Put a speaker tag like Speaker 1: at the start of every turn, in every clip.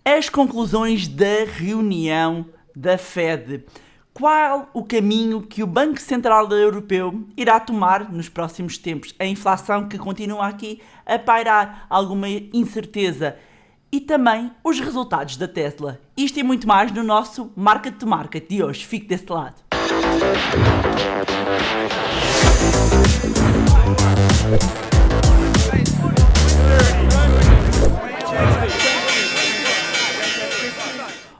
Speaker 1: As conclusões da reunião da Fed. Qual o caminho que o Banco Central Europeu irá tomar nos próximos tempos? A inflação que continua aqui a pairar alguma incerteza e também os resultados da Tesla. Isto e muito mais no nosso Market to Market de hoje. Fique desse lado.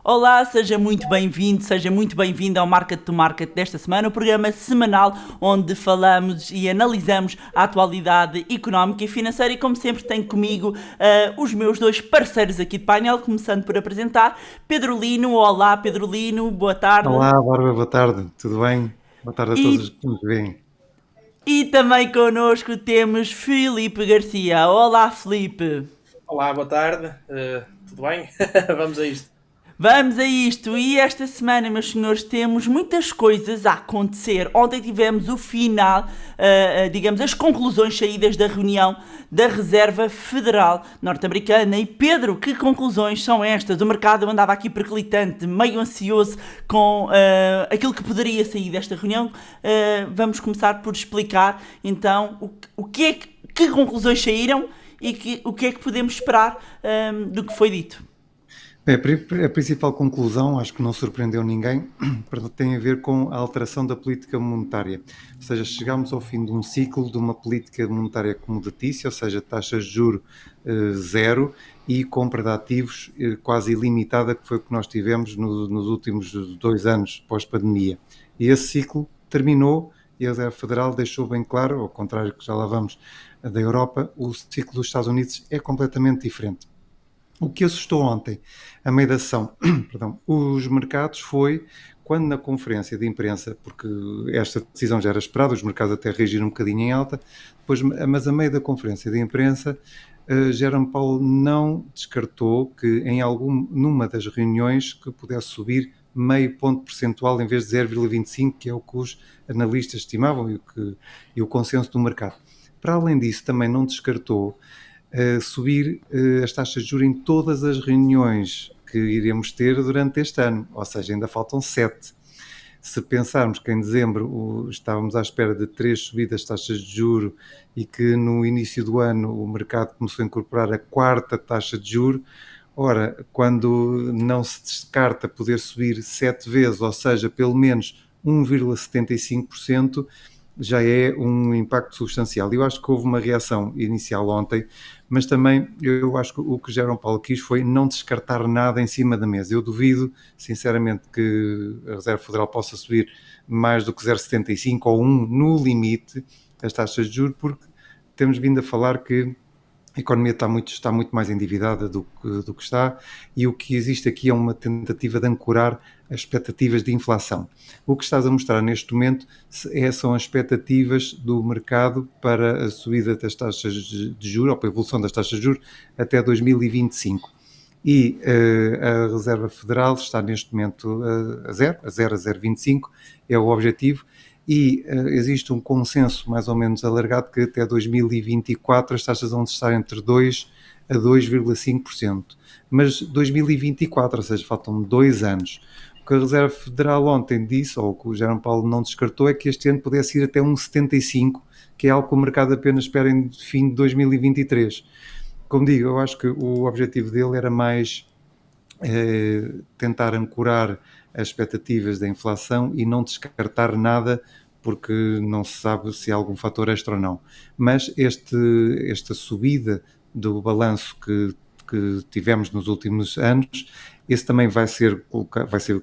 Speaker 1: Olá, seja muito bem-vindo, seja muito bem-vindo ao Market to Market desta semana, o programa semanal onde falamos e analisamos a atualidade económica e financeira e como sempre tenho comigo os meus dois parceiros aqui de painel, começando por apresentar Pedro Lino. Olá Pedro Lino, boa tarde.
Speaker 2: Olá, Bárbara, boa tarde, tudo bem? Boa tarde a todos
Speaker 1: E,
Speaker 2: que nos veem.
Speaker 1: e também connosco temos Filipe Garcia. Olá Filipe.
Speaker 3: Olá, boa tarde. Tudo bem? Vamos a isto.
Speaker 1: Vamos a isto, e esta semana, meus senhores, temos muitas coisas a acontecer. Ontem tivemos o final, digamos, as conclusões saídas da reunião da Reserva Federal Norte-Americana. E Pedro, que conclusões são estas? O mercado andava aqui perclitante, meio ansioso com aquilo que poderia sair desta reunião. Vamos começar por explicar, então, o que é que conclusões saíram e o que é que podemos esperar do que foi dito.
Speaker 2: Bem, a principal conclusão, acho que não surpreendeu ninguém, tem a ver com a alteração da política monetária. Ou seja, chegámos ao fim de um ciclo de uma política monetária acomodatícia, ou seja, taxas de juros zero e compra de ativos quase ilimitada, que foi o que nós tivemos nos últimos 2 anos pós-pandemia. E esse ciclo terminou e a Reserva Federal deixou bem claro, ao contrário que já lá vamos da Europa, o ciclo dos Estados Unidos é completamente diferente. O que assustou ontem a meio da sessão, os mercados foi quando na conferência de imprensa, porque esta decisão já era esperada, os mercados até reagiram um bocadinho em alta, mas a meio da conferência de imprensa, Jerome Powell não descartou que numa das reuniões que pudesse subir meio ponto percentual em vez de 0,25, que é o que os analistas estimavam e o consenso do mercado. Para além disso, também não descartou subir as taxas de juros em todas as reuniões que iremos ter durante este ano, ou seja, ainda faltam 7. Se pensarmos que em dezembro estávamos à espera de 3 subidas de taxas de juros e que no início do ano o mercado começou a incorporar a 4ª taxa de juros, ora, quando não se descarta poder subir 7 vezes, ou seja, pelo menos 1,75%, já é um impacto substancial. Eu acho que houve uma reação inicial ontem, mas também eu acho que o que Jerome Powell quis foi não descartar nada em cima da mesa. Eu duvido, sinceramente, que a Reserva Federal possa subir mais do que 0,75 ou 1 no limite as taxas de juros, porque temos vindo a falar que a economia está muito mais endividada do que está, e o que existe aqui é uma tentativa de ancorar as expectativas de inflação. O que estás a mostrar neste momento são as expectativas do mercado para a subida das taxas de juros, ou para a evolução das taxas de juros até 2025. E a Reserva Federal está neste momento a 0,25, é o objetivo, e existe um consenso mais ou menos alargado que até 2024 as taxas vão estar entre 2% a 2,5%. Mas 2024, ou seja, faltam 2 anos. O que a Reserva Federal ontem disse, ou o que o Jerome Powell não descartou, é que este ano pudesse ir até 1,75%, que é algo que o mercado apenas espera em fim de 2023. Como digo, eu acho que o objetivo dele era mais tentar ancorar as expectativas da inflação e não descartar nada, porque não se sabe se há algum fator extra ou não. Mas esta subida do balanço que tivemos nos últimos anos, esse também vai ser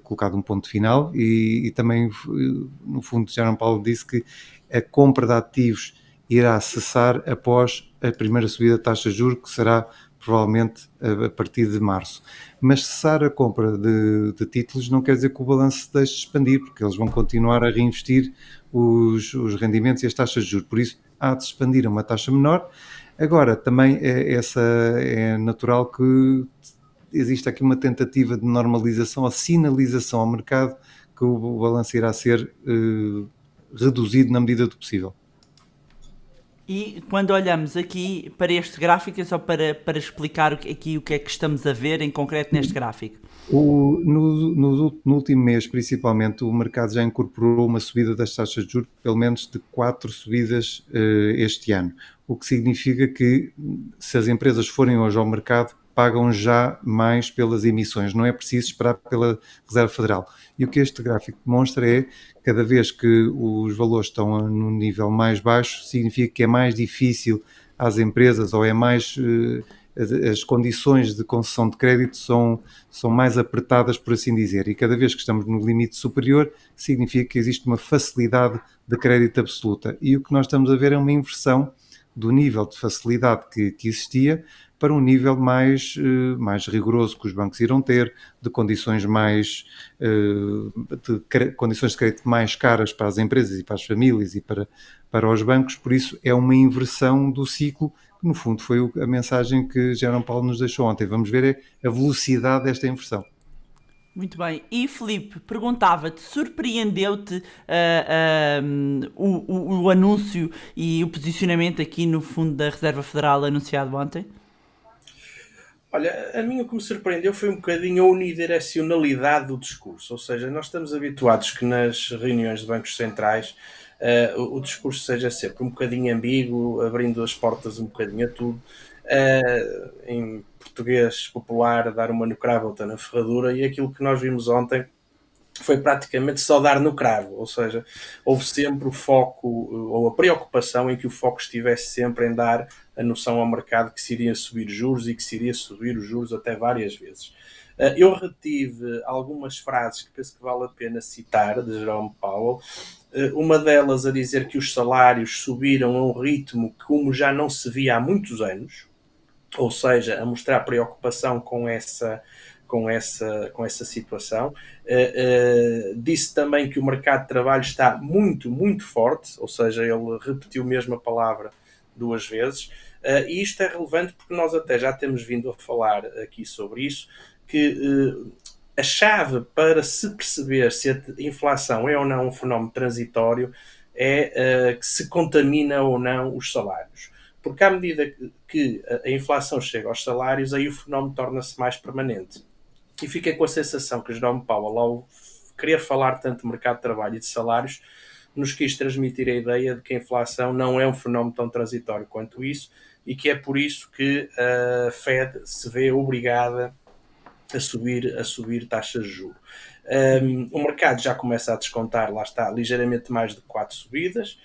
Speaker 2: colocado um ponto final e também, no fundo, Jerome Powell disse que a compra de ativos irá cessar após a primeira subida da taxa de juros, que será provavelmente a partir de março. Mas cessar a compra de títulos não quer dizer que o balanço se deixe de expandir, porque eles vão continuar a reinvestir os rendimentos e as taxas de juros. Por isso, há de se expandir a uma taxa menor. Agora, também é natural que existe aqui uma tentativa de normalização, a sinalização ao mercado que o balanço irá ser reduzido na medida do possível.
Speaker 1: E quando olhamos aqui para este gráfico, é só para explicar aqui o que é que estamos a ver em concreto neste gráfico.
Speaker 2: No último mês, principalmente, o mercado já incorporou uma subida das taxas de juros, pelo menos de 4 subidas este ano, o que significa que, se as empresas forem hoje ao mercado, pagam já mais pelas emissões, não é preciso esperar pela Reserva Federal. E o que este gráfico demonstra é, cada vez que os valores estão num nível mais baixo, significa que é mais difícil às empresas, ou é mais... as condições de concessão de crédito são mais apertadas, por assim dizer, e cada vez que estamos no limite superior, significa que existe uma facilidade de crédito absoluta. E o que nós estamos a ver é uma inversão do nível de facilidade que existia para um nível mais rigoroso que os bancos irão ter, de condições condições de crédito mais caras para as empresas e para as famílias e para os bancos. Por isso é uma inversão do ciclo, que no fundo foi a mensagem que Jerome Paulo nos deixou ontem. Vamos ver a velocidade desta inversão.
Speaker 1: Muito bem. E Filipe, perguntava-te, surpreendeu-te o anúncio e o posicionamento aqui no fundo da Reserva Federal anunciado ontem?
Speaker 3: Olha, a mim o que me surpreendeu foi um bocadinho a unidirecionalidade do discurso, ou seja, nós estamos habituados que nas reuniões de bancos centrais o discurso seja sempre um bocadinho ambíguo, abrindo as portas um bocadinho a tudo, em português popular, dar uma no cravo, outra na ferradura, e aquilo que nós vimos ontem foi praticamente só dar no cravo, ou seja, houve sempre o foco ou a preocupação em que o foco estivesse sempre em dar a noção ao mercado que se iria subir juros e que se iria subir os juros até várias vezes. Eu retive algumas frases que penso que vale a pena citar de Jerome Powell, uma delas a dizer que os salários subiram a um ritmo como já não se via há muitos anos, ou seja, a mostrar preocupação com essa situação. Disse também que o mercado de trabalho está muito, muito forte, ou seja, ele repetiu mesmo a palavra 2 vezes, e isto é relevante porque nós até já temos vindo a falar aqui sobre isso, que a chave para se perceber se a inflação é ou não um fenómeno transitório é que se contamina ou não os salários. Porque à medida que a inflação chega aos salários, aí o fenómeno torna-se mais permanente. E fiquei com a sensação que Jerome Powell, ao querer falar tanto de mercado de trabalho e de salários, nos quis transmitir a ideia de que a inflação não é um fenómeno tão transitório quanto isso e que é por isso que a Fed se vê obrigada a subir taxas de juros. O mercado já começa a descontar, lá está, ligeiramente mais de 4 subidas.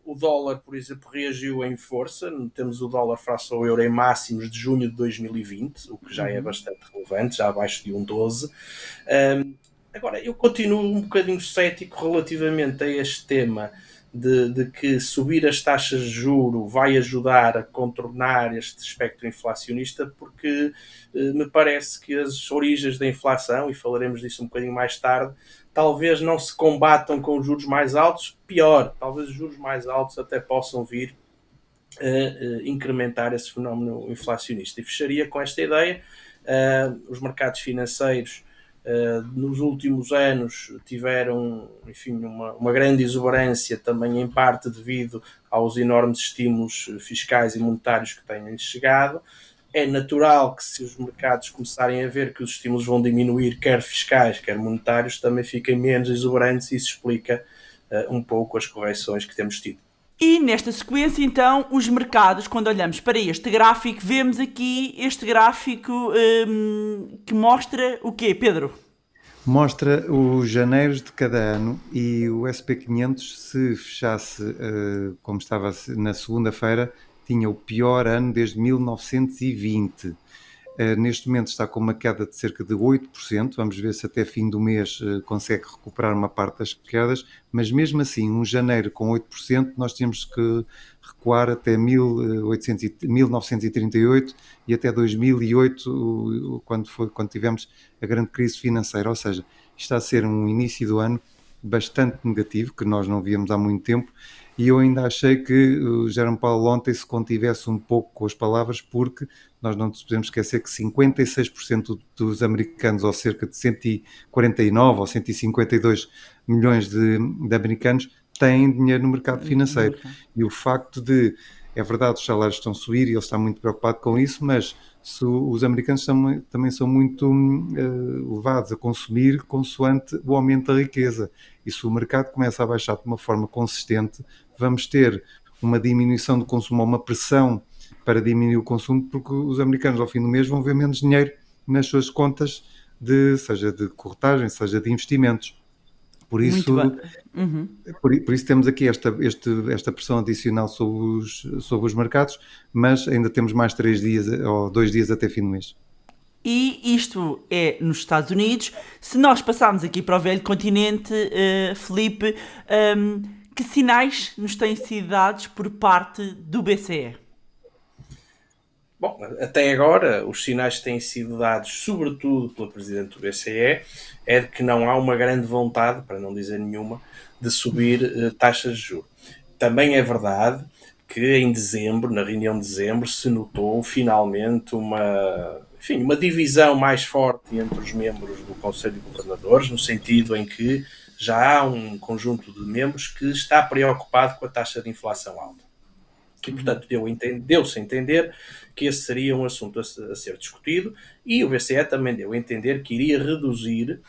Speaker 3: O dólar, por exemplo, reagiu em força. Temos o dólar face ao euro em máximos de junho de 2020, o que já é bastante relevante, já abaixo de 1,12. Agora, eu continuo um bocadinho cético relativamente a este tema de que subir as taxas de juro vai ajudar a contornar este espectro inflacionista, porque me parece que as origens da inflação, e falaremos disso um bocadinho mais tarde, talvez não se combatam com os juros mais altos, pior, talvez os juros mais altos até possam vir a incrementar esse fenómeno inflacionista. E fecharia com esta ideia, os mercados financeiros nos últimos anos tiveram, enfim, uma grande exuberância, também em parte devido aos enormes estímulos fiscais e monetários que têm chegado. É natural que, se os mercados começarem a ver que os estímulos vão diminuir, quer fiscais, quer monetários, também fiquem menos exuberantes, e isso explica um pouco as correções que temos tido.
Speaker 1: E nesta sequência, então, os mercados, quando olhamos para este gráfico, vemos aqui este gráfico que mostra o quê, Pedro?
Speaker 2: Mostra os janeiros de cada ano, e o SP500, se fechasse como estava na segunda-feira, tinha o pior ano desde 1920. Neste momento está com uma queda de cerca de 8%, vamos ver se até fim do mês consegue recuperar uma parte das quedas, mas mesmo assim, um janeiro com 8%, nós temos que recuar até 1938 e até 2008, quando tivemos a grande crise financeira. Ou seja, está a ser um início do ano bastante negativo, que nós não víamos há muito tempo, e eu ainda achei que o Jerome Powell ontem se contivesse um pouco com as palavras, porque nós não nos podemos esquecer que 56% dos americanos, ou cerca de 149 ou 152 milhões de americanos, têm dinheiro no mercado financeiro.
Speaker 1: mercado.
Speaker 2: E o facto de, é verdade, os salários estão a subir e ele está muito preocupado com isso, mas os americanos também são muito levados a consumir consoante o aumento da riqueza. E se o mercado começa a baixar de uma forma consistente, vamos ter uma diminuição do consumo, uma pressão para diminuir o consumo, porque os americanos ao fim do mês vão ver menos dinheiro nas suas contas, seja de corretagem, seja de investimentos. Por
Speaker 1: Muito
Speaker 2: isso,
Speaker 1: bem.
Speaker 2: por isso temos aqui esta pressão adicional sobre os mercados, mas ainda temos mais 3 dias ou 2 dias até fim do mês.
Speaker 1: E isto é nos Estados Unidos. Se nós passarmos aqui para o velho continente, Filipe, que sinais nos têm sido dados por parte do BCE?
Speaker 3: Bom, até agora os sinais que têm sido dados, sobretudo pelo Presidente do BCE, é de que não há uma grande vontade, para não dizer nenhuma, de subir taxas de juros. Também é verdade que em dezembro, na reunião de dezembro, se notou finalmente uma divisão mais forte entre os membros do Conselho de Governadores, no sentido em que já há um conjunto de membros que está preocupado com a taxa de inflação alta. E, portanto, deu-se a entender que esse seria um assunto a ser discutido, e o BCE também deu a entender que iria reduzir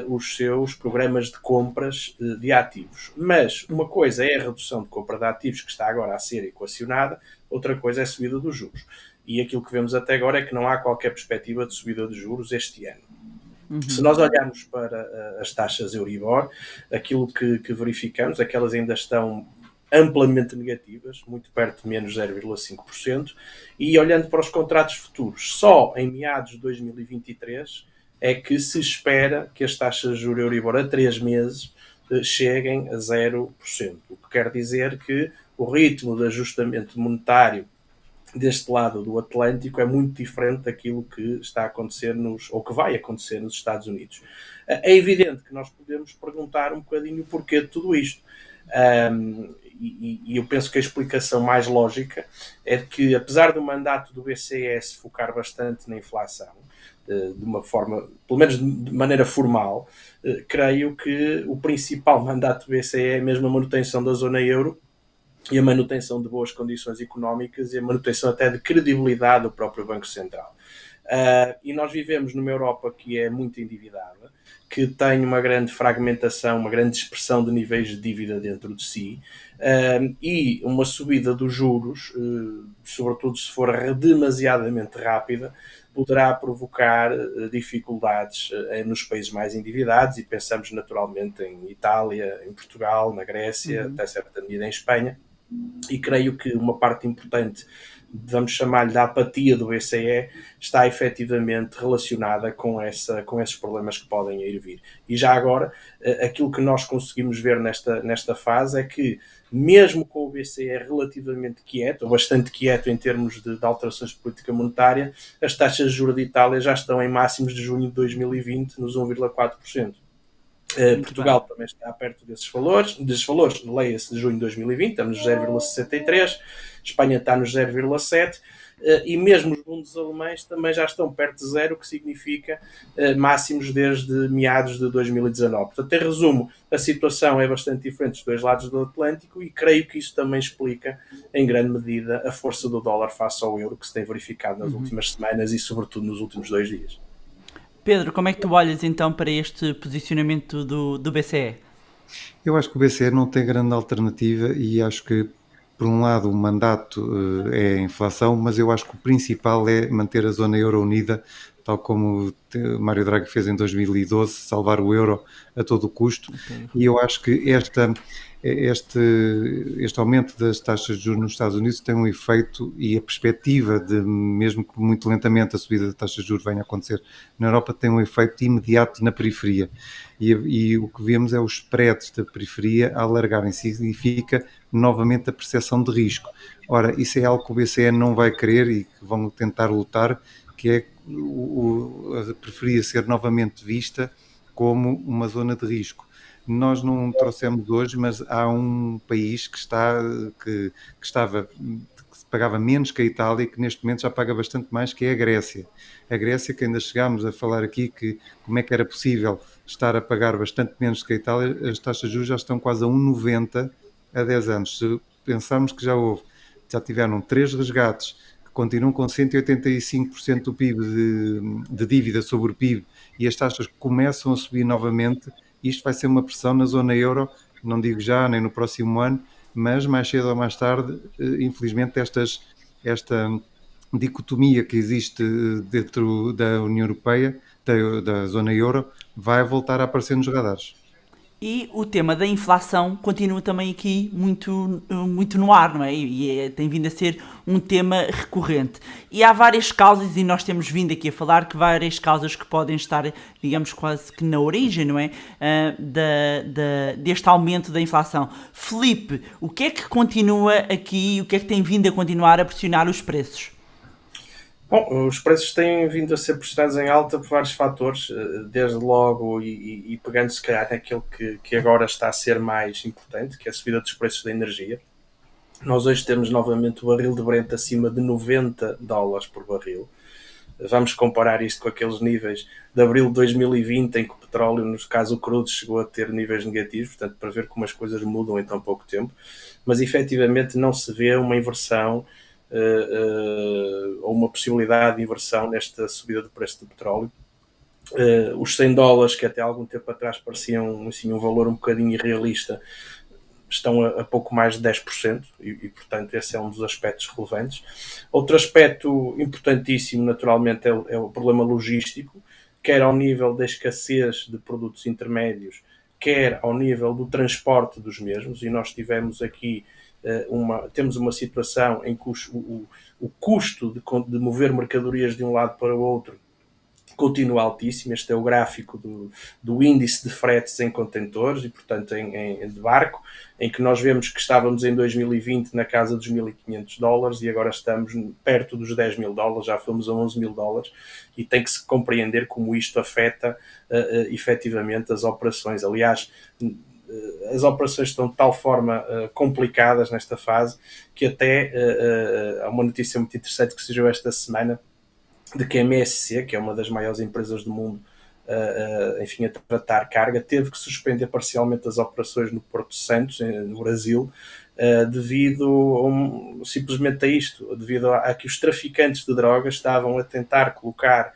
Speaker 3: os seus programas de compras de ativos. Mas uma coisa é a redução de compra de ativos, que está agora a ser equacionada, outra coisa é a subida dos juros. E aquilo que vemos até agora é que não há qualquer perspectiva de subida de juros este ano. Se nós olharmos para as taxas Euribor, aquilo que verificamos é que elas ainda estão amplamente negativas, muito perto de menos 0,5%, e olhando para os contratos futuros, só em meados de 2023 é que se espera que as taxas de juros Euribor a 3 meses cheguem a 0%, o que quer dizer que o ritmo de ajustamento monetário deste lado do Atlântico é muito diferente daquilo que está a acontecer ou que vai acontecer nos Estados Unidos. É evidente que nós podemos perguntar um bocadinho o porquê de tudo isto. E eu penso que a explicação mais lógica é que, apesar do mandato do BCE se focar bastante na inflação, de uma forma, pelo menos de maneira formal, creio que o principal mandato do BCE é mesmo a manutenção da zona euro e a manutenção de boas condições económicas e a manutenção até de credibilidade do próprio Banco Central. E nós vivemos numa Europa que é muito endividada, que tem uma grande fragmentação, uma grande dispersão de níveis de dívida dentro de si, e uma subida dos juros, sobretudo se for demasiadamente rápida, poderá provocar dificuldades nos países mais endividados, e pensamos naturalmente em Itália, em Portugal, na Grécia, até certa medida em Espanha, e creio que uma parte importante, vamos chamar-lhe da apatia do BCE, está efetivamente relacionada com esses problemas que podem ir vir. E já agora, aquilo que nós conseguimos ver nesta fase é que, mesmo com o BCE relativamente quieto, ou bastante quieto em termos de alterações de política monetária, as taxas de juros de Itália já estão em máximos de junho de 2020 nos 1,4%. Portugal também está perto desses valores, leia-se de junho de 2020, estamos nos 0,63%, Espanha está nos 0,7%, e mesmo os bundes alemães também já estão perto de zero, o que significa máximos desde meados de 2019. Portanto, em resumo, a situação é bastante diferente dos dois lados do Atlântico, e creio que isso também explica, em grande medida, a força do dólar face ao euro que se tem verificado nas últimas semanas e, sobretudo, nos últimos 2 dias.
Speaker 1: Pedro, como é que tu olhas então para este posicionamento do BCE?
Speaker 2: Eu acho que o BCE não tem grande alternativa, e acho que, por um lado, o mandato é a inflação, mas eu acho que o principal é manter a zona euro unida, tal como Mário Draghi fez em 2012, salvar o euro a todo custo. E eu acho que este aumento das taxas de juros nos Estados Unidos tem um efeito, e a perspectiva de, mesmo que muito lentamente, a subida da taxa de juros venha a acontecer na Europa, tem um efeito imediato na periferia. E o que vemos é os spreads da periferia a alargarem, significa novamente a percepção de risco. Ora, isso é algo que o BCE não vai querer e que vão tentar lutar, que é a periferia ser novamente vista como uma zona de risco. Nós não trouxemos hoje, mas há um país que pagava menos que a Itália, que neste momento já paga bastante mais, que é a Grécia. A Grécia, que ainda chegámos a falar aqui, que como é que era possível estar a pagar bastante menos que a Itália, as taxas de juros já estão quase a 1,90 a 10 anos. Se pensarmos que já tiveram 3 resgates, que continuam com 185% do PIB de dívida sobre o PIB, e as taxas começam a subir novamente, isto vai ser uma pressão na zona euro, não digo já, nem no próximo ano, mas mais cedo ou mais tarde, infelizmente, esta dicotomia que existe dentro da União Europeia, da zona euro, vai voltar a aparecer nos radares.
Speaker 1: E o tema da inflação continua também aqui muito no ar, não é? Tem vindo a ser um tema recorrente. E há várias causas, e nós temos vindo aqui a falar que várias causas que podem estar, digamos, quase que na origem, não é? Deste aumento da inflação. Filipe, o que é que continua aqui, o que é que tem vindo a continuar a pressionar os preços?
Speaker 3: Bom, os preços têm vindo a ser pressionados em alta por vários fatores, desde logo e pegando se calhar naquilo que agora está a ser mais importante, que é a subida dos preços da energia. Nós hoje temos novamente o barril de Brent acima de $90 por barril. Vamos comparar isto com aqueles níveis de abril de 2020, em que o petróleo, no caso o crudo, chegou a ter níveis negativos, portanto, para ver como as coisas mudam em tão pouco tempo. Mas efetivamente não se vê uma inversão ou uma possibilidade de inversão nesta subida do preço do petróleo. Os $100, que até algum tempo atrás pareciam assim, um valor um bocadinho irrealista, estão a pouco mais de 10% e, portanto, esse é um dos aspectos relevantes. Outro aspecto importantíssimo, naturalmente, é o problema logístico, quer ao nível da escassez de produtos intermédios, quer ao nível do transporte dos mesmos, e nós tivemos aqui temos uma situação em que o custo de mover mercadorias de um lado para o outro continua altíssimo. Este é o gráfico do índice de fretes em contentores e, portanto, de barco, em que nós vemos que estávamos em 2020 na casa dos $1.500 e agora estamos perto dos $10.000, já fomos a $11.000, e tem que se compreender como isto afeta efetivamente as operações. Aliás, as operações estão de tal forma complicadas nesta fase que até há uma notícia muito interessante que surgiu esta semana de que a MSC, que é uma das maiores empresas do mundo, enfim, a tratar carga, teve que suspender parcialmente as operações no Porto Santos, no Brasil, devido simplesmente a isto, devido a que os traficantes de drogas estavam a tentar colocar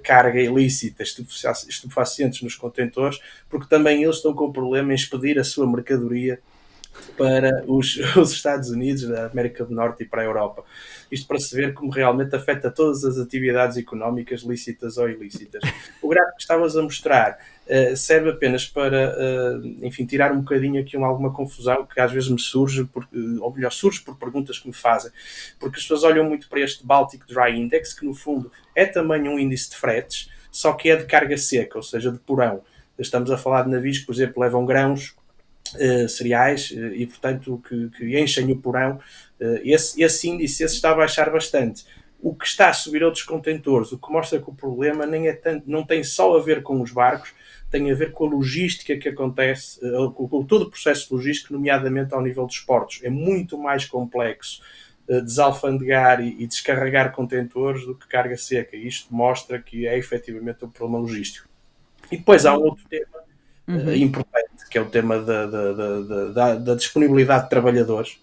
Speaker 3: carga ilícita, estupefacientes nos contentores, porque também eles estão com problema em expedir a sua mercadoria para os Estados Unidos, da América do Norte e para a Europa. Isto para se ver como realmente afeta todas as atividades económicas, lícitas ou ilícitas. O gráfico que estavas a mostrar serve apenas para, enfim, tirar um bocadinho aqui alguma confusão que às vezes me surge, ou melhor, surge por perguntas que me fazem, porque as pessoas olham muito para este Baltic Dry Index, que no fundo é também um índice de fretes, só que é de carga seca, ou seja, de porão. Estamos a falar de navios que, por exemplo, levam grãos, cereais e, portanto, que enchem o porão. Esse índice está a baixar bastante. O que está a subir outros contentores, o que mostra que o problema nem é tanto, não tem só a ver com os barcos, tem a ver com a logística que acontece, com todo o processo logístico, nomeadamente ao nível dos portos. É muito mais complexo desalfandegar e descarregar contentores do que carga seca. Isto mostra que é efetivamente um problema logístico. E depois há um outro tema importante, que é o tema da disponibilidade de trabalhadores,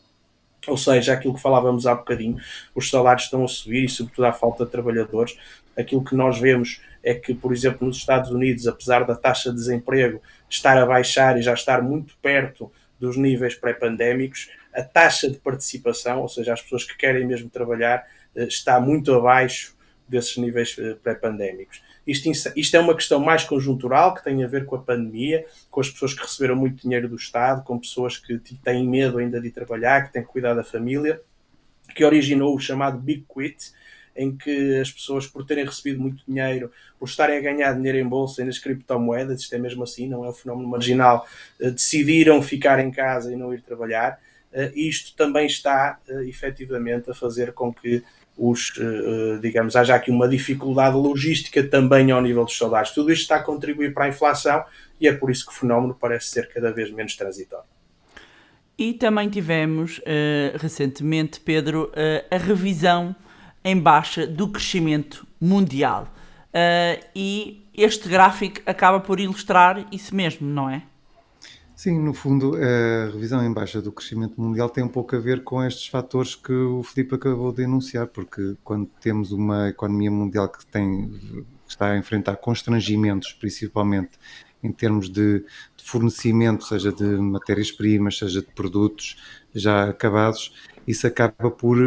Speaker 3: ou seja, aquilo que falávamos há bocadinho, os salários estão a subir e sobretudo há falta de trabalhadores. Aquilo que nós vemos é que, por exemplo, nos Estados Unidos, apesar da taxa de desemprego estar a baixar e já estar muito perto dos níveis pré-pandémicos, a taxa de participação, ou seja, as pessoas que querem mesmo trabalhar, está muito abaixo desses níveis pré-pandémicos. Isto é uma questão mais conjuntural, que tem a ver com a pandemia, com as pessoas que receberam muito dinheiro do Estado, com pessoas que têm medo ainda de trabalhar, que têm que cuidar da família, que originou o chamado Big Quit, em que as pessoas, por terem recebido muito dinheiro, por estarem a ganhar dinheiro em bolsa e nas criptomoedas, isto é mesmo assim, não é um fenómeno marginal, decidiram ficar em casa e não ir trabalhar. Isto também está, efetivamente, a fazer com que digamos, haja aqui uma dificuldade logística também ao nível dos salários. Tudo isto está a contribuir para a inflação e é por isso que o fenómeno parece ser cada vez menos transitório.
Speaker 1: E também tivemos recentemente, Pedro, a revisão em baixa do crescimento mundial. E este gráfico acaba por ilustrar isso mesmo, não é?
Speaker 2: Sim, no fundo, a revisão em baixa do crescimento mundial tem um pouco a ver com estes fatores que o Filipe acabou de enunciar, porque quando temos uma economia mundial que está a enfrentar constrangimentos, principalmente em termos de fornecimento, seja de matérias-primas, seja de produtos já acabados, isso acaba por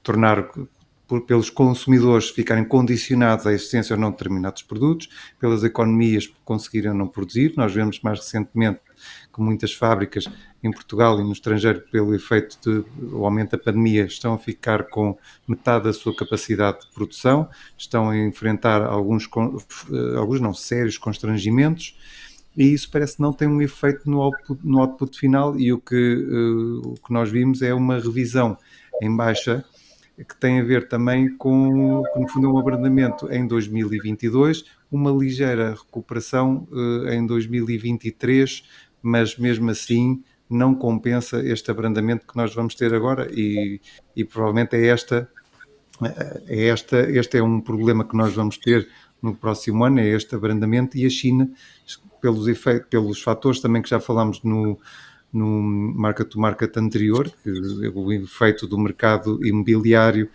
Speaker 2: tornar pelos consumidores ficarem condicionados à existência ou não de determinados produtos, pelas economias conseguirem ou não produzir. Nós vemos mais recentemente que muitas fábricas em Portugal e no estrangeiro, pelo efeito do aumento da pandemia, estão a ficar com metade da sua capacidade de produção, estão a enfrentar alguns não, sérios constrangimentos, e isso parece que não tem um efeito no output final, e o que nós vimos é uma revisão em baixa que tem a ver também com, no fundo, um abrandamento em 2022, uma ligeira recuperação em 2023, mas mesmo assim não compensa este abrandamento que nós vamos ter agora, e provavelmente este é um problema que nós vamos ter no próximo ano, é este abrandamento, e a China, pelos fatores também que já falámos no market-to-market anterior, que o efeito do mercado imobiliário,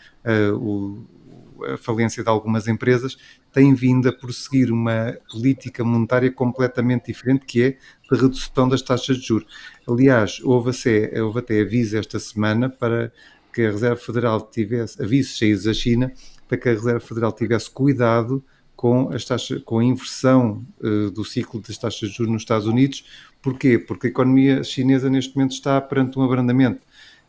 Speaker 2: a falência de algumas empresas, tem vindo a prosseguir uma política monetária completamente diferente, que é de redução das taxas de juros. Aliás, houve até aviso esta semana para que a Reserva Federal tivesse, avisos saídos da China, para que a Reserva Federal tivesse cuidado com a inversão do ciclo das taxas de juros nos Estados Unidos. Porquê? Porque a economia chinesa neste momento está perante um abrandamento,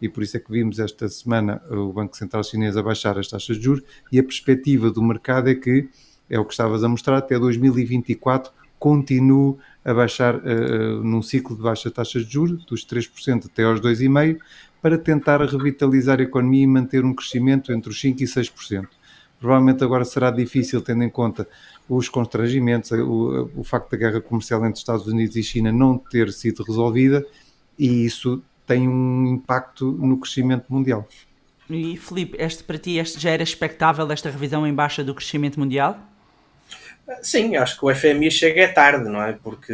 Speaker 2: e por isso é que vimos esta semana o Banco Central Chinês a baixar as taxas de juros, e a perspectiva do mercado é que, é o que estavas a mostrar, até 2024 continue a baixar num ciclo de baixa taxas de juros, dos 3% até aos 2,5%, para tentar revitalizar a economia e manter um crescimento entre os 5% e 6%. Provavelmente agora será difícil, tendo em conta os constrangimentos, o facto da guerra comercial entre Estados Unidos e China não ter sido resolvida, e isso tem um impacto no crescimento mundial.
Speaker 1: E Filipe, para ti já era expectável esta revisão em baixa do crescimento mundial?
Speaker 3: Sim, acho que o FMI chega tarde, não é? Porque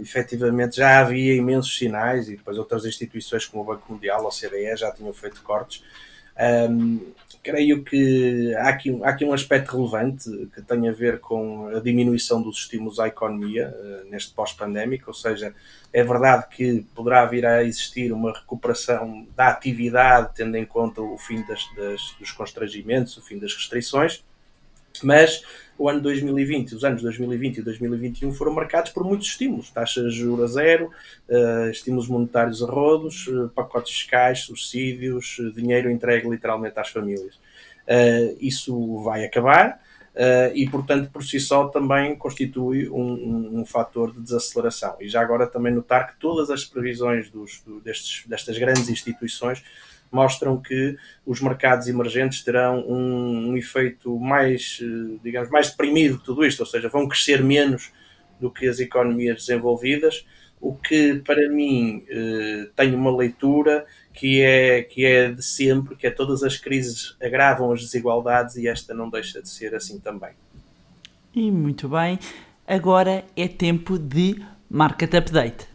Speaker 3: efetivamente já havia imensos sinais, e depois outras instituições como o Banco Mundial ou a OCDE já tinham feito cortes. Creio que há aqui um aspecto relevante que tem a ver com a diminuição dos estímulos à economia neste pós-pandémico, ou seja, é verdade que poderá vir a existir uma recuperação da atividade, tendo em conta o fim dos constrangimentos, o fim das restrições, mas o ano 2020, os anos 2020 e 2021 foram marcados por muitos estímulos, taxas de juros a zero, estímulos monetários a rodos, pacotes fiscais, subsídios, dinheiro entregue literalmente às famílias. Isso vai acabar e, portanto, por si só também constitui um fator de desaceleração. E já agora também notar que todas as previsões destas grandes instituições mostram que os mercados emergentes terão um efeito mais, digamos, mais deprimido de tudo isto, ou seja, vão crescer menos do que as economias desenvolvidas, o que para mim tem uma leitura que é de sempre, que é todas as crises agravam as desigualdades, e esta não deixa de ser assim também.
Speaker 1: E muito bem, agora é tempo de Market Update.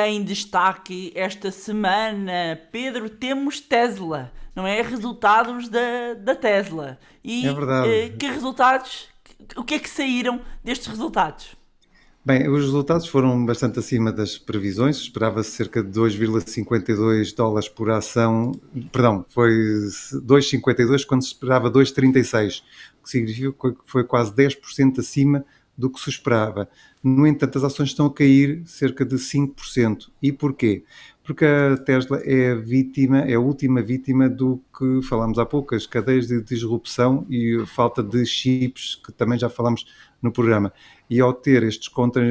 Speaker 1: em destaque esta semana, Pedro, temos Tesla, não é? Resultados da Tesla.
Speaker 2: É
Speaker 1: E
Speaker 2: verdade.
Speaker 1: que resultados, o que é que saíram destes resultados?
Speaker 2: Bem, os resultados foram bastante acima das previsões, esperava-se cerca de 2,52 dólares por ação, perdão, foi 2,52 quando se esperava 2,36, o que significa que foi quase 10% acima do que se esperava. No entanto, as ações estão a cair cerca de 5%. E porquê? Porque a Tesla é a última vítima do que falámos há pouco, as cadeias de disrupção e a falta de chips, que também já falámos no programa. E ao ter estes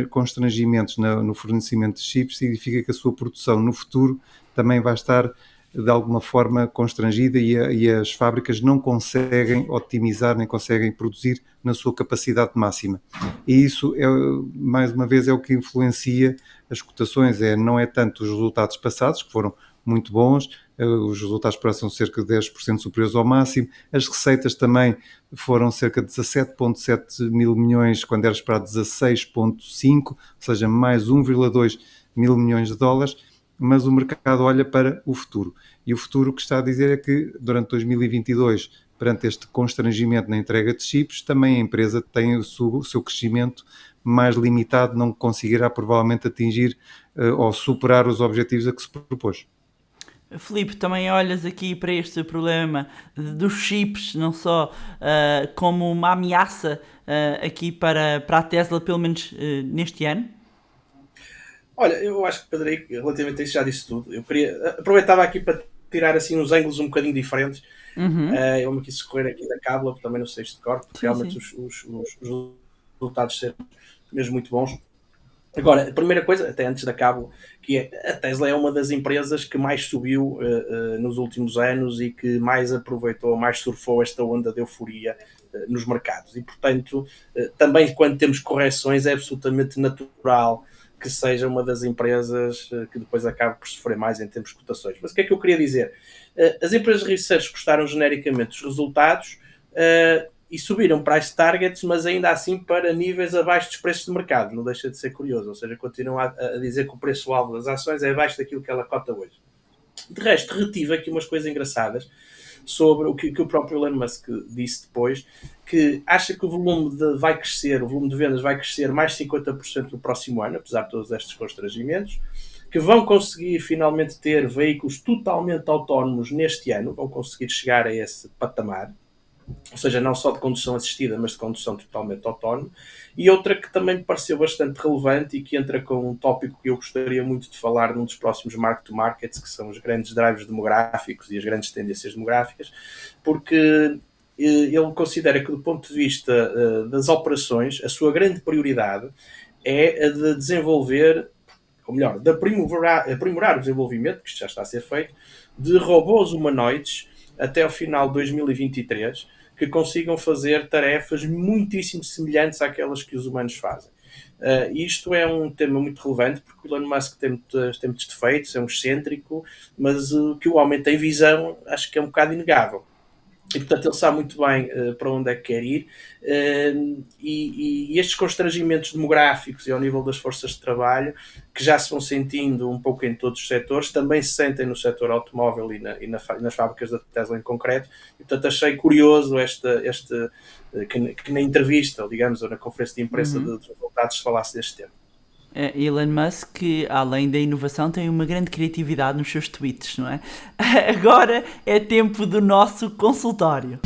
Speaker 2: constrangimentos no fornecimento de chips, significa que a sua produção no futuro também vai estar de alguma forma constrangida e as fábricas não conseguem otimizar, nem conseguem produzir na sua capacidade máxima. E isso, mais uma vez, é o que influencia as cotações, não é tanto os resultados passados, que foram muito bons, os resultados por ação cerca de 10% superiores ao máximo, as receitas também foram cerca de 17,7 mil milhões, quando era esperado 16,5, ou seja, mais 1,2 mil milhões de dólares, mas o mercado olha para o futuro. E o futuro que está a dizer é que durante 2022, perante este constrangimento na entrega de chips, também a empresa tem o seu crescimento mais limitado, não conseguirá provavelmente atingir ou superar os objetivos a que se propôs.
Speaker 1: Filipe, também olhas aqui para este problema dos chips, não só como uma ameaça aqui para a Tesla, pelo menos neste ano?
Speaker 3: Olha, eu acho que Pedro, relativamente a isso já disse tudo. Eu aproveitava aqui para tirar assim uns ângulos um bocadinho diferentes. Eu me quis socorrer aqui da Cábula, também não sei este corte, porque realmente os resultados serão mesmo muito bons. Agora, a primeira coisa, até antes da Cábula, que é a Tesla é uma das empresas que mais subiu nos últimos anos e que mais aproveitou, mais surfou esta onda de euforia nos mercados. E, portanto, também quando temos correções é absolutamente natural que seja uma das empresas que depois acabe por sofrer mais em termos de cotações. Mas o que é que eu queria dizer? As empresas de research gostaram genericamente dos resultados e subiram price targets, mas ainda assim para níveis abaixo dos preços de mercado. Não deixa de ser curioso, ou seja, continuam a dizer que o preço-alvo das ações é abaixo daquilo que ela cota hoje. De resto, retive aqui umas coisas engraçadas sobre o que o próprio Elon Musk disse depois, que acha que o volume de vendas vai crescer mais 50% no próximo ano, apesar de todos estes constrangimentos, que vão conseguir finalmente ter veículos totalmente autónomos neste ano, vão conseguir chegar a esse patamar, ou seja, não só de condução assistida, mas de condução totalmente autónoma. E outra que também me pareceu bastante relevante e que entra com um tópico que eu gostaria muito de falar num dos próximos mark-to-markets, que são os grandes drives demográficos e as grandes tendências demográficas, porque ele considera que, do ponto de vista das operações, a sua grande prioridade é a de desenvolver, ou melhor, de aprimorar o desenvolvimento, que isto já está a ser feito, de robôs humanoides até ao final de 2023, que consigam fazer tarefas muitíssimo semelhantes àquelas que os humanos fazem. Isto é um tema muito relevante, porque o Elon Musk tem muitos defeitos, é um excêntrico, mas que o homem tem visão, acho que é um bocado inegável. E, portanto, ele sabe muito bem para onde é que quer ir, e estes constrangimentos demográficos e ao nível das forças de trabalho, que já se vão sentindo um pouco em todos os setores, também se sentem no setor automóvel e nas fábricas da Tesla em concreto. E, portanto, achei curioso que na entrevista, digamos, ou na conferência de imprensa de resultados se falasse deste tema.
Speaker 1: Elon Musk, além da inovação, tem uma grande criatividade nos seus tweets, não é? Agora é tempo do nosso consultório.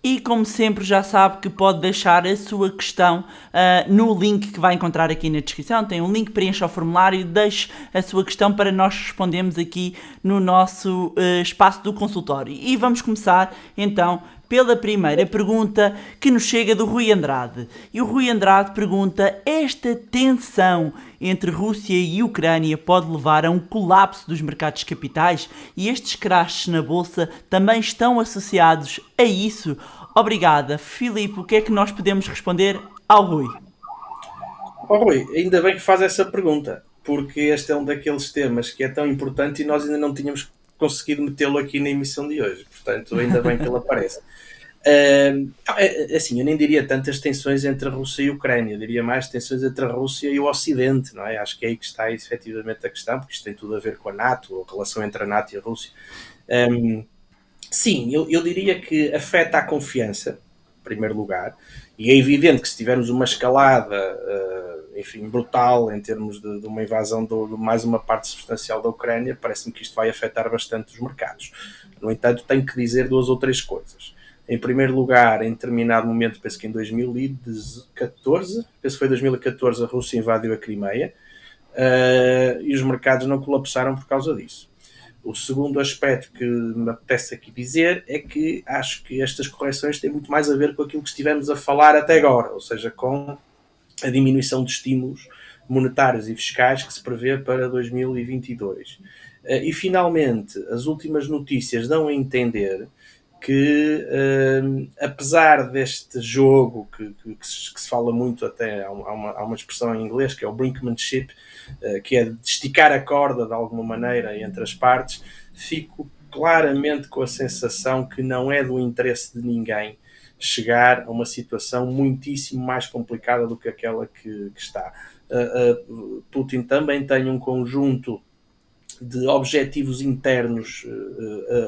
Speaker 1: E como sempre já sabe que pode deixar a sua questão no link que vai encontrar aqui na descrição. Tem um link, preencha o formulário, deixe a sua questão para nós respondermos aqui no nosso espaço do consultório. E vamos começar então pela primeira pergunta que nos chega do Rui Andrade. E o Rui Andrade pergunta: esta tensão entre Rússia e Ucrânia pode levar a um colapso dos mercados capitais? E estes crashes na bolsa também estão associados a isso? Obrigada. Filipe, o que é que nós podemos responder ao Rui?
Speaker 3: Rui, ainda bem que faz essa pergunta, porque este é um daqueles temas que é tão importante e nós ainda não tínhamos conseguido metê-lo aqui na emissão de hoje. Portanto, ainda bem que ele aparece. Assim, eu nem diria tantas tensões entre a Rússia e a Ucrânia, eu diria mais tensões entre a Rússia e o Ocidente, não é? Acho que é aí que está efetivamente a questão, porque isto tem tudo a ver com a NATO, a relação entre a NATO e a Rússia. Sim, eu diria que afeta a confiança, em primeiro lugar, e é evidente que se tivermos uma escalada, enfim, brutal em termos de uma invasão de mais uma parte substancial da Ucrânia, parece-me que isto vai afetar bastante os mercados. No entanto, tenho que dizer duas ou três coisas. Em primeiro lugar, em determinado momento, penso que em 2014, penso que foi 2014, a Rússia invadiu a Crimeia, e os mercados não colapsaram por causa disso. O segundo aspecto que me apetece aqui dizer é que acho que estas correções têm muito mais a ver com aquilo que estivemos a falar até agora, ou seja, com a diminuição de estímulos monetários e fiscais que se prevê para 2022. E finalmente, as últimas notícias dão a entender que, apesar deste jogo que se fala muito, até há uma expressão em inglês que é o brinkmanship, que é de esticar a corda de alguma maneira entre as partes, fico claramente com a sensação que não é do interesse de ninguém chegar a uma situação muitíssimo mais complicada do que aquela que está. Putin também tem um conjunto de objetivos internos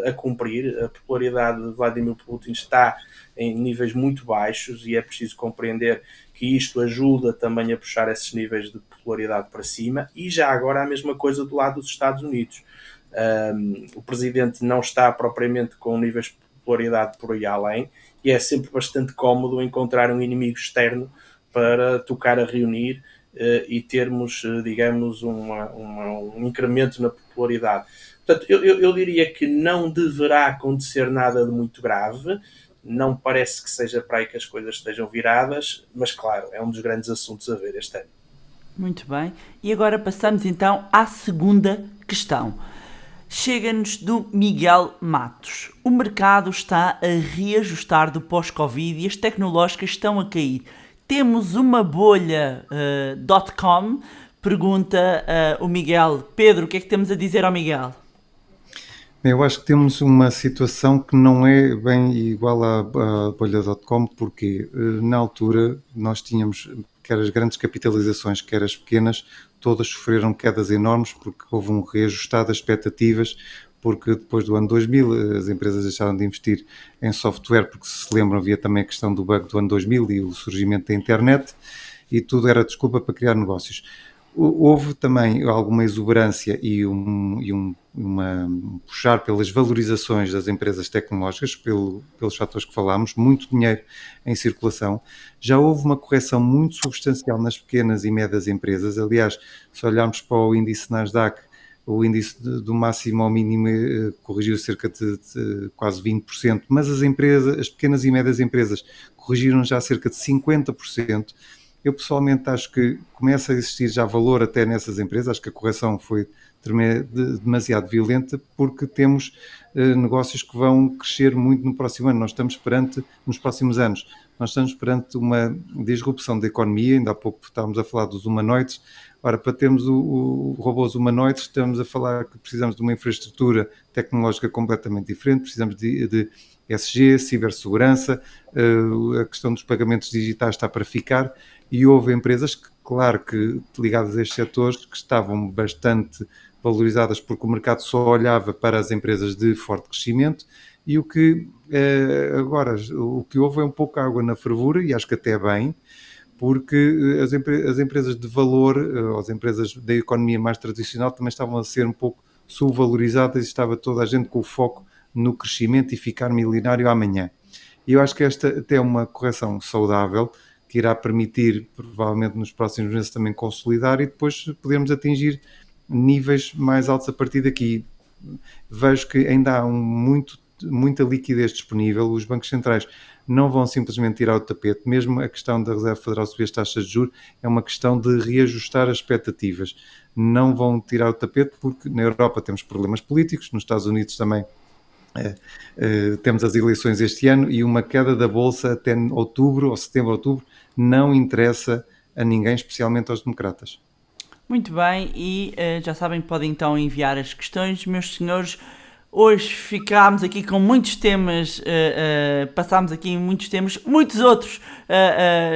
Speaker 3: a cumprir. A popularidade de Vladimir Putin está em níveis muito baixos e é preciso compreender que isto ajuda também a puxar esses níveis de popularidade para cima. E já agora a mesma coisa do lado dos Estados Unidos. O presidente não está propriamente com níveis de popularidade por aí além e é sempre bastante cómodo encontrar um inimigo externo para tocar a reunir e termos, digamos, um incremento na popularidade. Portanto, eu diria que não deverá acontecer nada de muito grave, não parece que seja para aí que as coisas estejam viradas, mas claro, é um dos grandes assuntos a ver este ano.
Speaker 1: Muito bem. E agora passamos então à segunda questão. Chega-nos do Miguel Matos. O mercado está a reajustar do pós-Covid e as tecnológicas estão a cair. Temos uma bolha .com? Pergunta o Miguel. Pedro, o que é que temos a dizer ao Miguel?
Speaker 2: Eu acho que temos uma situação que não é bem igual à bolha.com, porque na altura nós tínhamos, quer as grandes capitalizações, quer as pequenas, todas sofreram quedas enormes porque houve um reajustado de expectativas, porque depois do ano 2000 as empresas deixaram de investir em software, porque se lembram havia também a questão do bug do ano 2000 e o surgimento da internet, e tudo era desculpa para criar negócios. Houve também alguma exuberância e um puxar pelas valorizações das empresas tecnológicas, pelos fatores que falámos, muito dinheiro em circulação. Já houve uma correção muito substancial nas pequenas e médias empresas. Aliás, se olharmos para o índice Nasdaq, o índice do máximo ao mínimo corrigiu cerca de quase 20%, mas as pequenas e médias empresas corrigiram já cerca de 50%. Eu pessoalmente acho que começa a existir já valor até nessas empresas, acho que a correção foi demasiado violenta, porque temos negócios que vão crescer muito no próximo ano. Nos próximos anos, nós estamos perante uma disrupção da economia. Ainda há pouco estávamos a falar dos humanoides. Ora, para termos robôs humanoides, estamos a falar que precisamos de uma infraestrutura tecnológica completamente diferente, precisamos de ESG, cibersegurança, a questão dos pagamentos digitais está para ficar, e houve empresas que, claro que ligadas a estes setores, que estavam bastante valorizadas porque o mercado só olhava para as empresas de forte crescimento, e o que houve é um pouco água na fervura, e acho que até bem, porque as empresas de valor, ou as empresas da economia mais tradicional, também estavam a ser um pouco subvalorizadas, e estava toda a gente com o foco no crescimento e ficar milionário amanhã. E eu acho que esta até é uma correção saudável, que irá permitir, provavelmente nos próximos meses, também consolidar e depois podermos atingir níveis mais altos a partir daqui. Vejo que ainda há muita liquidez disponível. Os bancos centrais não vão simplesmente tirar o tapete. Mesmo a questão da Reserva Federal subir as taxas de juros é uma questão de reajustar as expectativas. Não vão tirar o tapete porque na Europa temos problemas políticos, nos Estados Unidos também temos as eleições este ano, e uma queda da Bolsa até outubro, ou setembro, outubro, não interessa a ninguém, especialmente aos democratas.
Speaker 1: Muito bem, e já sabem que podem então enviar as questões, meus senhores. Hoje ficámos aqui com muitos temas, passámos aqui em muitos temas, muitos outros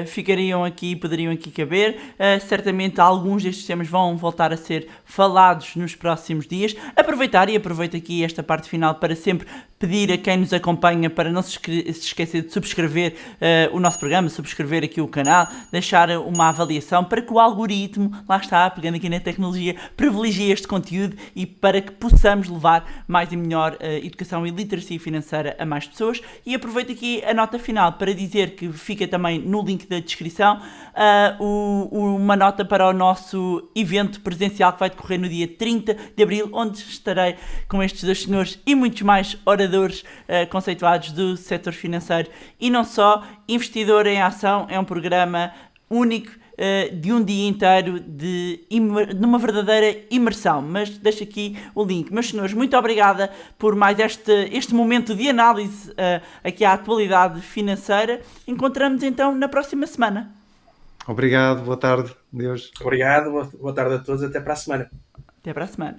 Speaker 1: ficariam aqui, poderiam aqui caber. Certamente alguns destes temas vão voltar a ser falados nos próximos dias. Aproveito aqui esta parte final para sempre pedir a quem nos acompanha para não se esquecer de subscrever o nosso programa, subscrever aqui o canal, deixar uma avaliação para que o algoritmo, lá está, pegando aqui na tecnologia, privilegie este conteúdo e para que possamos levar mais e melhor educação e literacia financeira a mais pessoas. E aproveito aqui a nota final para dizer que fica também no link da descrição uma nota para o nosso evento presencial que vai decorrer no dia 30 de Abril, onde estarei com estes dois senhores e muitos mais oradores conceituados do setor financeiro e não só. Investidor em Ação é um programa único de um dia inteiro de uma verdadeira imersão, mas deixo aqui o link. Meus senhores, muito obrigada por mais este momento de análise aqui à atualidade financeira. Encontramos então na próxima semana.
Speaker 2: Obrigado, boa tarde, Deus.
Speaker 3: Obrigado, boa tarde a todos, até para a semana.
Speaker 1: Até para a semana.